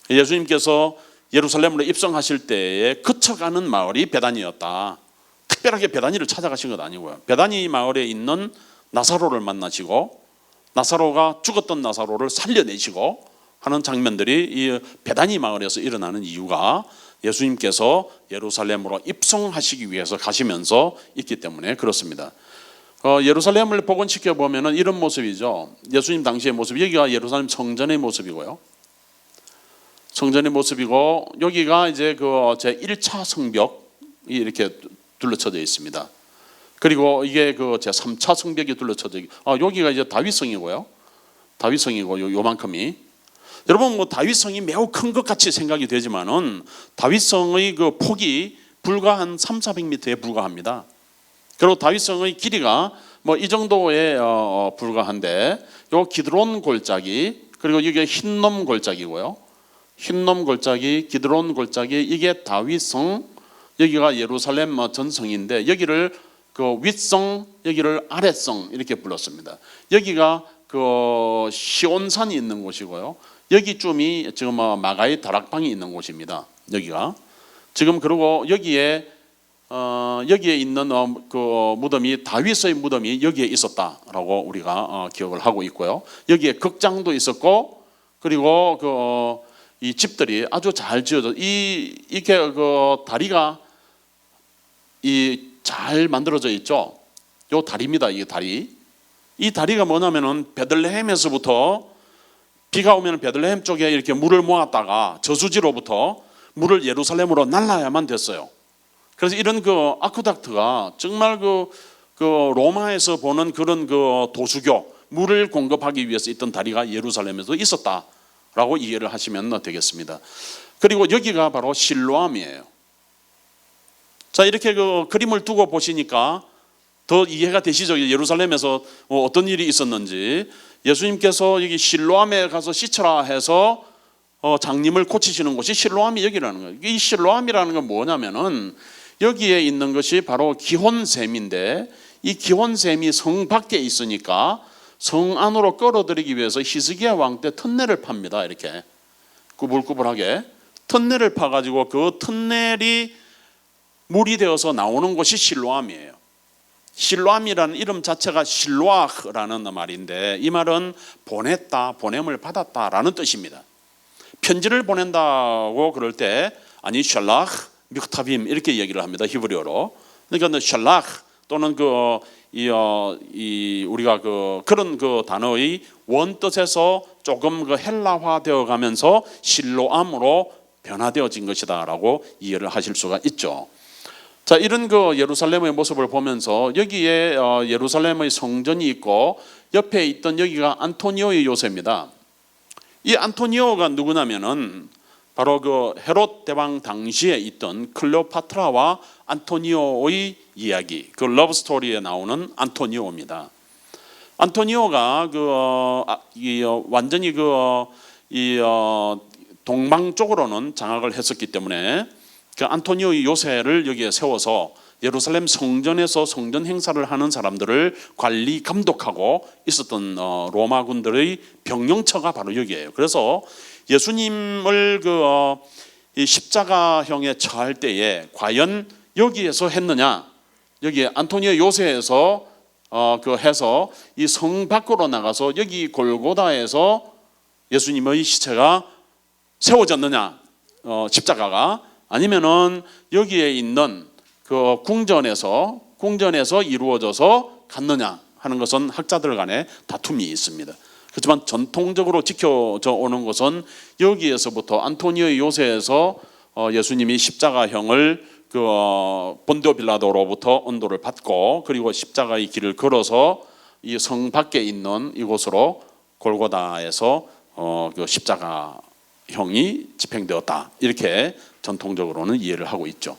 예수님께서 예루살렘으로 입성하실 때에 거쳐가는 마을이 베다니였다. 특별하게 베다니를 찾아가신 것 아니고요. 베다니 마을에 있는 나사로를 만나시고 나사로가 죽었던 나사로를 살려내시고 하는 장면들이 이 베다니 마을에서 일어나는 이유가 예수님께서 예루살렘으로 입성하시기 위해서 가시면서 있기 때문에 그렇습니다. 예루살렘을 복원시켜 보면은 이런 모습이죠. 예수님 당시의 모습, 여기가 예루살렘 성전의 모습이고요. 성전의 모습이고 여기가 이제 제 1차 성벽이 이렇게 둘러쳐져 있습니다. 그리고 이게 제 3차 성벽이 둘러쳐져 있고 여기가 이제 다윗성이고요. 다윗성이고 요만큼이. 여러분 다윗성이 매우 큰 것 같이 생각이 되지만은 다윗성의 폭이 불과 한 300-400m에 불과합니다. 그리고 다윗성의 길이가 이 정도에 불과한데 요 기드론 골짜기 그리고 이게 흰놈 골짜기고요. 흰놈 골짜기, 기드론 골짜기 이게 다윗성, 여기가 예루살렘 전성인데 여기를 윗성, 여기를 아랫성 이렇게 불렀습니다. 여기가 시온산이 있는 곳이고요. 여기쯤이 지금 마가의 다락방이 있는 곳입니다. 여기가 지금 그리고 여기에 있는 무덤이 다윗의 무덤이 여기에 있었다라고 우리가 기억을 하고 있고요. 여기에 극장도 있었고 그리고 이 집들이 아주 잘 지어져 이렇게 다리가 잘 만들어져 있죠. 요 다리입니다. 이 다리. 이 다리가 뭐냐면은 베들레헴에서부터 비가 오면 베들레헴 쪽에 이렇게 물을 모았다가 저수지로부터 물을 예루살렘으로 날라야만 됐어요. 그래서 이런 아쿠닥트가 정말 로마에서 보는 그런 도수교 물을 공급하기 위해서 있던 다리가 예루살렘에도 있었다라고 이해를 하시면 되겠습니다. 그리고 여기가 바로 실로암이에요. 자 이렇게 그림을 두고 보시니까 더 이해가 되시죠? 예루살렘에서 어떤 일이 있었는지. 예수님께서 여기 실로암에 가서 씻으라 해서 장님을 고치시는 곳이 실로암이 여기라는 거예요. 이 실로암이라는 건 뭐냐면은 여기에 있는 것이 바로 기혼샘인데, 이 기혼샘이 성 밖에 있으니까 성 안으로 끌어들이기 위해서 히스기야 왕 때 터널을 팝니다. 이렇게 구불구불하게 터널을 파가지고 그 터널이 물이 되어서 나오는 곳이 실로암이에요. 실로암이라는 이름 자체가 실로아흐라는 말인데, 이 말은 보냈다, 보냄을 받았다라는 뜻입니다. 편지를 보낸다고 그럴 때 아니 샬라흐 믹타빔 이렇게 얘기를 합니다. 히브리어로. 그러니까 샬라흐 또는 우리가 그런 단어의 원뜻에서 조금 헬라화되어 가면서 실로암으로 변화되어진 것이다라고 이해를 하실 수가 있죠. 자, 이런 예루살렘의 모습을 보면서 여기에 예루살렘의 성전이 있고 옆에 있던 여기가 안토니오의 요새입니다. 이 안토니오가 누구냐면은 바로 헤롯 대왕 당시에 있던 클레오파트라와 안토니오의 이야기, 러브 스토리에 나오는 안토니오입니다. 안토니오가 완전히 동방 쪽으로는 장악을 했었기 때문에 그 안토니오의 요새를 여기에 세워서 예루살렘 성전에서 성전 행사를 하는 사람들을 관리 감독하고 있었던 로마군들의 병영처가 바로 여기에요. 그래서 예수님을 이 십자가형에 처할 때에 과연 여기에서 했느냐, 여기 안토니오 요새에서 해서 이 성 밖으로 나가서 여기 골고다에서 예수님의 시체가 세워졌느냐, 십자가가, 아니면은 여기에 있는 궁전에서 이루어져서 갔느냐 하는 것은 학자들 간에 다툼이 있습니다. 그렇지만 전통적으로 지켜져 오는 것은 여기에서부터 안토니오의 요새에서 예수님이 십자가형을 본디오 빌라도로부터 언도를 받고 그리고 십자가의 길을 걸어서 이 성 밖에 있는 이곳으로 골고다에서 십자가형이 집행되었다, 이렇게 전통적으로는 이해를 하고 있죠.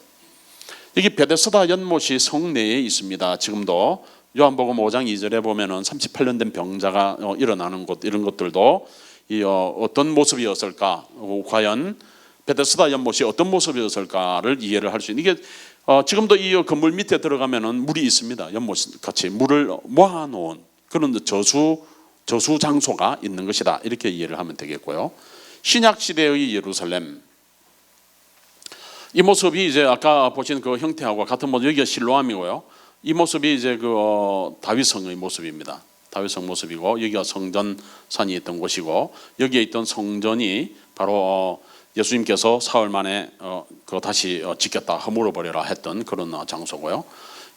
여기 베데스다 연못이 성 내에 있습니다. 지금도 요한복음 5장 2절에 보면은 38년 된 병자가 일어나는 곳, 이런 것들도 어떤 모습이었을까, 과연 베데스다 연못이 어떤 모습이었을까를 이해를 할 수 있는, 이게 지금도 이 건물 밑에 들어가면은 물이 있습니다. 연못 같이 물을 모아놓은 그런 저수 장소가 있는 것이다, 이렇게 이해를 하면 되겠고요. 신약 시대의 예루살렘, 이 모습이 이제 아까 보신 그 형태하고 같은 모습, 여기가 실로암이고요. 이 모습이 이제 다윗성의 모습입니다. 다윗성 모습이고, 여기가 성전산이 있던 곳이고, 여기에 있던 성전이 바로 예수님께서 사흘 만에 다시 짓겠다, 허물어 버려라 했던 그런 장소고요.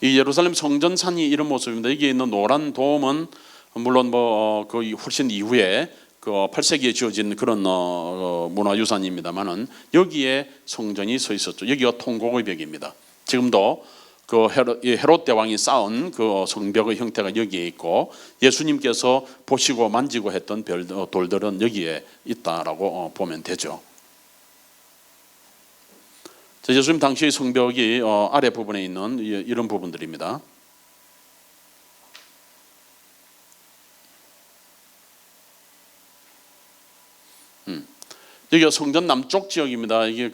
이 예루살렘 성전산이 이런 모습입니다. 여기에 있는 노란 돔은 물론 그 훨씬 이후에 8세기에 지어진 그런 문화유산입니다만은 여기에 성전이 서 있었죠. 여기가 통곡의 벽입니다. 지금도 헤롯 대왕이 쌓은 성벽의 형태가 여기에 있고, 예수님께서 보시고 만지고 했던 돌들은 여기에 있다라고 보면 되죠. 예수님 당시의 성벽이 아래 부분에 있는 이런 부분들입니다. 여기가 성전 남쪽 지역입니다. 이게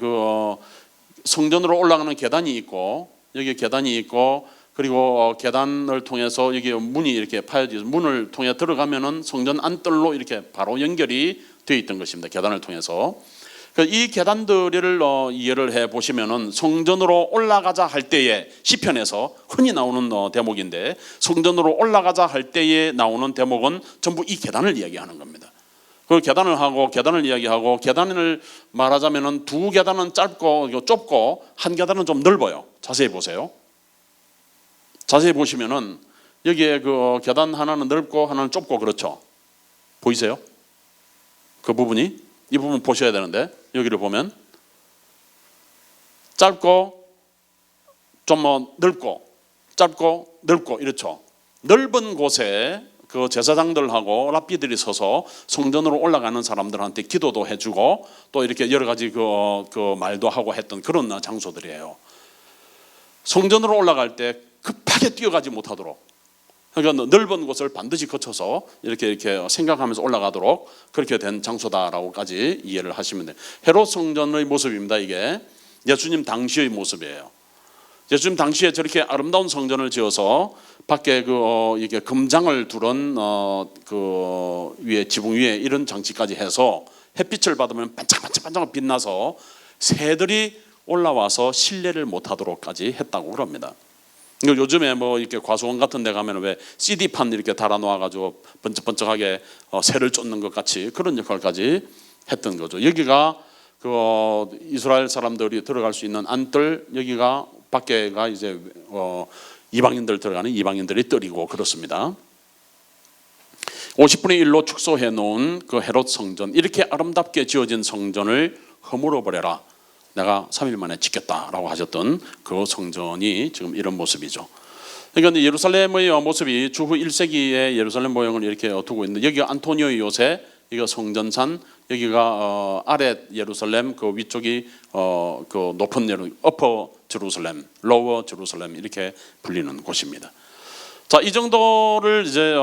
성전으로 올라가는 계단이 있고, 여기 계단이 있고, 그리고 계단을 통해서 여기 문이 이렇게 파여져서 문을 통해 들어가면은 성전 안뜰로 이렇게 바로 연결이 되어 있던 것입니다. 계단을 통해서. 이 계단들을 이해를 해 보시면은 성전으로 올라가자 할 때에, 시편에서 흔히 나오는 대목인데, 성전으로 올라가자 할 때에 나오는 대목은 전부 이 계단을 이야기하는 겁니다. 그 계단을 이야기하고, 계단을 말하자면은 두 계단은 짧고 좁고 한 계단은 좀 넓어요. 자세히 보세요. 자세히 보시면은 여기에 계단 하나는 넓고 하나는 좁고, 그렇죠? 보이세요? 그 부분이, 이 부분 보셔야 되는데, 여기를 보면 짧고 좀 넓고 짧고 넓고 이렇죠. 넓은 곳에 제사장들하고 랍비들이 서서 성전으로 올라가는 사람들한테 기도도 해주고 또 이렇게 여러 가지 말도 하고 했던 그런 장소들이에요. 성전으로 올라갈 때 급하게 뛰어가지 못하도록, 그러니까 넓은 곳을 반드시 거쳐서 이렇게 생각하면서 올라가도록 그렇게 된 장소다라고까지 이해를 하시면 돼요. 헤롯 성전의 모습입니다. 이게 예수님 당시의 모습이에요. 예수님 당시에 저렇게 아름다운 성전을 지어서 밖에 이게 금장을 두른 그 위에 지붕 위에 이런 장치까지 해서 햇빛을 받으면 반짝반짝 빛나서 새들이 올라와서 실례를 못하도록까지 했다고 그럽니다. 요즘에 뭐 이렇게 과수원 같은 데 가면 왜 CD판 이렇게 달아 놓아가지고 번쩍번쩍하게 새를 쫓는 것 같이 그런 역할까지 했던 거죠. 여기가 그 이스라엘 사람들이 들어갈 수 있는 안뜰, 여기가 밖에가 이제 이방인들 들어가는 이방인들이 뜰이고 그렇습니다. 50분의 1로 축소해 놓은 그 헤롯 성전, 이렇게 아름답게 지어진 성전을 허물어 버려라, 내가 3일 만에 짓겠다라고 하셨던 그 성전이 지금 이런 모습이죠. 그러니까 예루살렘의 모습이 주후 1세기의 예루살렘 모형을 이렇게 두고 있는데, 여기가 안토니오 요새, 여기가 성전산, 여기가 아래 예루살렘, 그 위쪽이 그 높은 예루살렘, 어퍼 제루살렘, 로워 제루살렘 이렇게 불리는 곳입니다. 자, 이 정도를 이제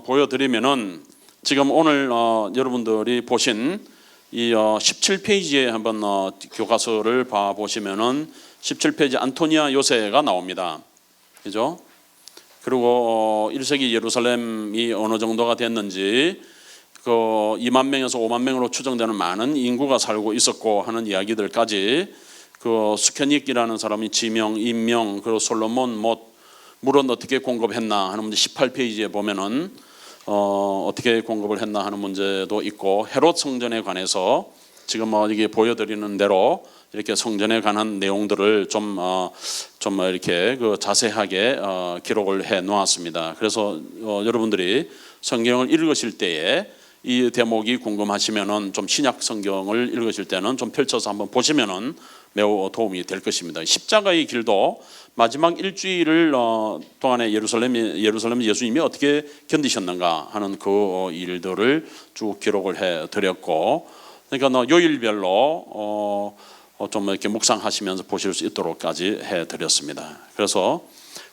보여드리면은 지금 오늘 여러분들이 보신 이 17페이지에 한번 교과서를 봐 보시면은 17페이지 안토니아 요새가 나옵니다. 그죠? 그리고 1세기 예루살렘이 어느 정도가 됐는지, 그 2만 명에서 5만 명으로 추정되는 많은 인구가 살고 있었고 하는 이야기들까지, 그 스케닉이라는 사람이 지명, 인명, 그리고 솔로몬 물은 어떻게 공급했나 하는 문제 18페이지에 보면은 어떻게 공급을 했나 하는 문제도 있고, 헤롯 성전에 관해서 지금 이게 보여드리는 대로 이렇게 성전에 관한 내용들을 좀 이렇게 그 자세하게 기록을 해 놓았습니다. 그래서 여러분들이 성경을 읽으실 때에 이 대목이 궁금하시면은 좀 신약 성경을 읽으실 때는 좀 펼쳐서 한번 보시면은 매우 도움이 될 것입니다. 십자가의 길도 마지막 일주일을 동안에 예루살렘 예수님이 어떻게 견디셨는가 하는 그 일들을 쭉 기록을 해 드렸고, 그러니까 요일별로 좀 이렇게 묵상하시면서 보실 수 있도록까지 해 드렸습니다. 그래서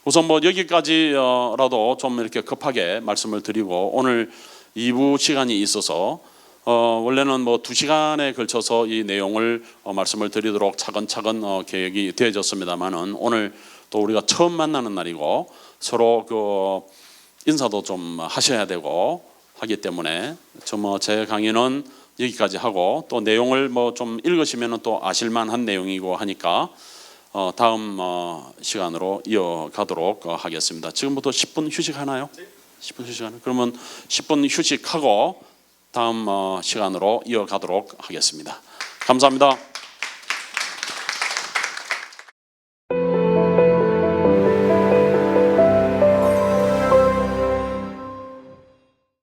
우선 여기까지라도 좀 이렇게 급하게 말씀을 드리고, 오늘 2부 시간이 있어서 원래는 2시간에 걸쳐서 이 내용을 말씀을 드리도록 차근차근 계획이 되어졌습니다만은, 오늘 또 우리가 처음 만나는 날이고 서로 그 인사도 좀 하셔야 되고 하기 때문에 제 강의는 여기까지 하고, 또 내용을 좀 읽으시면은 또 아실만한 내용이고 하니까 다음 시간으로 이어가도록 하겠습니다. 지금부터 10분 휴식하나요? 10분 휴식하나요? 그러면 10분 휴식하고 다음 시간으로 이어가도록 하겠습니다. 감사합니다.